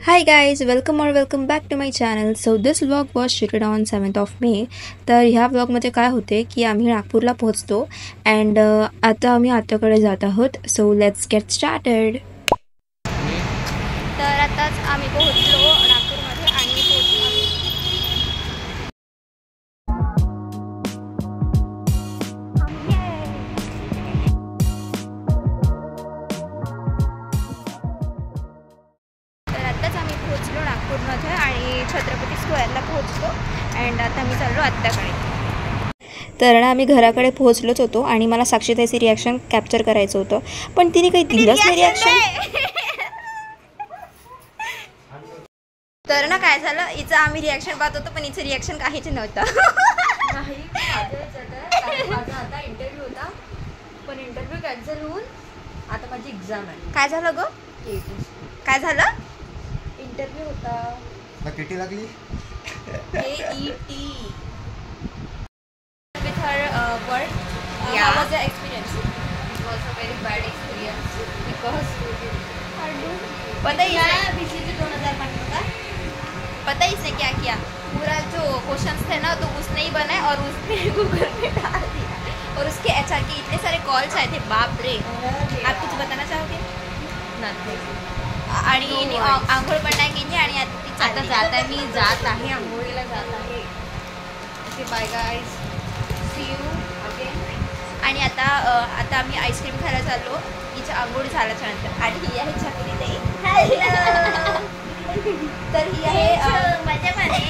Hi guys, welcome back to my channel. So this vlog was shooted on 7th of May. तर ह्या व्लॉगमध्ये काय होते की आम्ही नागपूरला पोहोचतो अँड आता आम्ही आत्याकडे जात आहोत. So let's get started. तर आताच आम्ही पोहोचलो नागपूरमध्ये आणि नागपूरमध्ये आणि छत्रपती स्क्वेअरला पोहोचलो अँड आता मी चाललो आत्याकडे. तर ना आम्ही घराकडे पोहोचलोच होतो आणि मला साक्षीताईची रिॲक्शन कॅप्चर करायचं होतं पण तिने काही दिलंच नाही रिॲक्शन. तर ना काय झालं, हिचं आम्ही रिॲक्शन पाहत होतो पण हिचं रिॲक्शन काहीच नव्हतं. माझा आता इंटरव्ह्यू होता पण इंटरव्ह्यू कॅन्सल होऊन आता माझी एक्झाम आहे. काय झालं ग? काय झालं? इंटरव्ह्यू होता. किती लागली? AET with her work. How was the experience? It was a very bad experience because पता ही है BCG 2005 का पता ही इसने क्या किया, पूरा जो क्वेश्चंस थे ना तो उसने ही बनाए और उसने गूगल पे डाल दिया और उसके HR के इतने सारे कॉल्स आए थे, बाप रे. आप कुछ बताना चाहोगे? आणि आंघोळ पण नाही केली आणि आता जात आहे, मी जात आहे आंघोळीला जात आहे. Okay bye guys, see you again. आणि आता आम्ही आईस्क्रीम खायला चाललो हिच्या आंघोळी झाल्याच्या नंतर. आणि ही आहे छकुली ताई. तर ही आहे माझ्यामध्ये.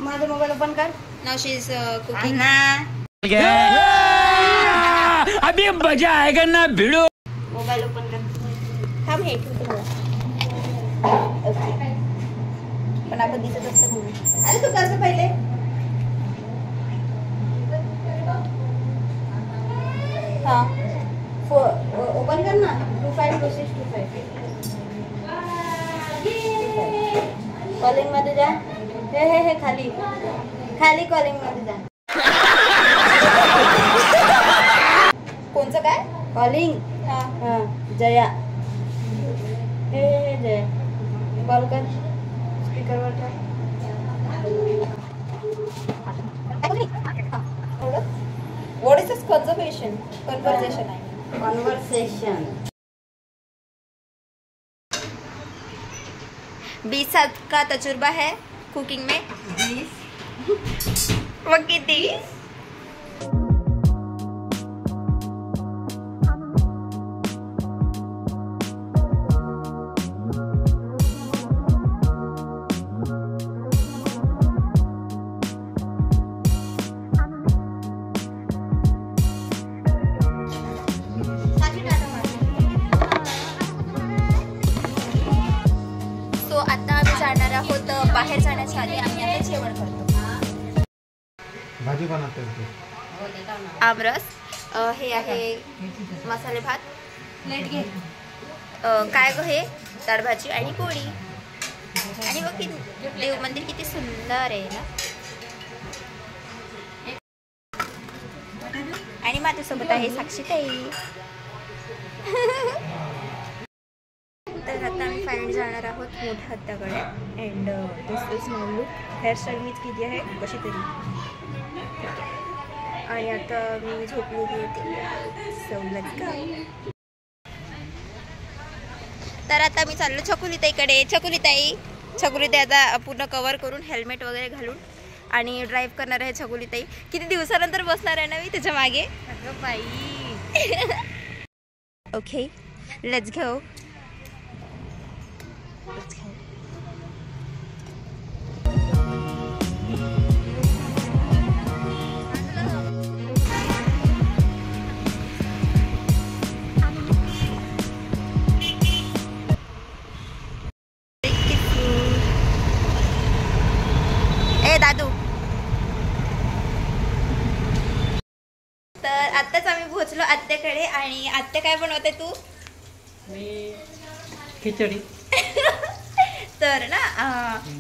माझा मोबाईल ओपन कर. Now she is cooking. अभी मजा आएगा ना भिड़ो. मोबाईल ओपन कर. थांब हे पण आपण दिसत असतं म्हणून. अरे तू कर पहिले. हाँ ओपन कर ना. 252625 कॉलिंग मध्ये जा. हे खाली कॉलिंग मध्ये जा. कोणचं काय कॉलिंग? हां जया. हे जया कॉल कर. स्पीकरवर ठेव. व्हॉट इज दिस कन्वर्सेशन आहे. कन्वर्सेशन 20 साल का तजुर्बा है कुकिंग में. 20 वो कितनी? बाहेर जाण्याच्या आधी आम्ही आता जेवण करतो. भाजी बनवतो. आमरस, हे आहे मसाले भात. प्लेट घे. काय ग हे डाळ भाजी आणि पोळी. आणि बघ देव मंदिर किती सुंदर आहे ना. आणि माझ्यासोबत आहे साक्षीताई. तर आता आम्ही फायनली जाणार आहोत मोठ्या हत्याकडे. And this is my look. Hairstyle मीच केली आहे कशी तरी. आणि आता मी झोपलेली होती. So let's go. तर आता मी चाललो छकुलीताईकडे. छकुलीताई आता पूर्ण कवर करून हेल्मेट वगैरे घालून आणि ड्राईव्ह करणार आहे छकुलीताई. किती दिवसानंतर बसणार आहे ना मी त्याच्या मागे. अगं बाई. Okay let's go. दादू आत्याकडे. आणि आत्या काय बनवते तू? मी खिचडी. तर ना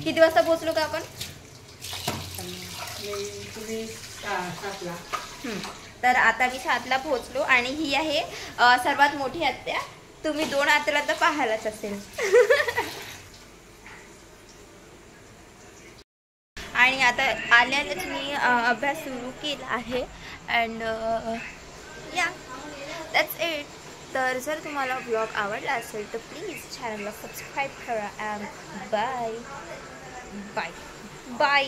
किती वाजता पोहोचलो का आपण? तुम्ही 7ला. तर आता मी 7ला पोहोचलो. आणि ही आहे सर्वात मोठी आत्या. तुम्ही 2 आत्याला तर पाहायलाच असेल. आणि आता आल्यानेच मी अभ्यास सुरू केला आहे. अँड या दॅट्स इट. तर जर तुम्हाला ब्लॉग आवडला असेल तर प्लीज चॅनलला सबस्क्राईब करा. And bye bye bye.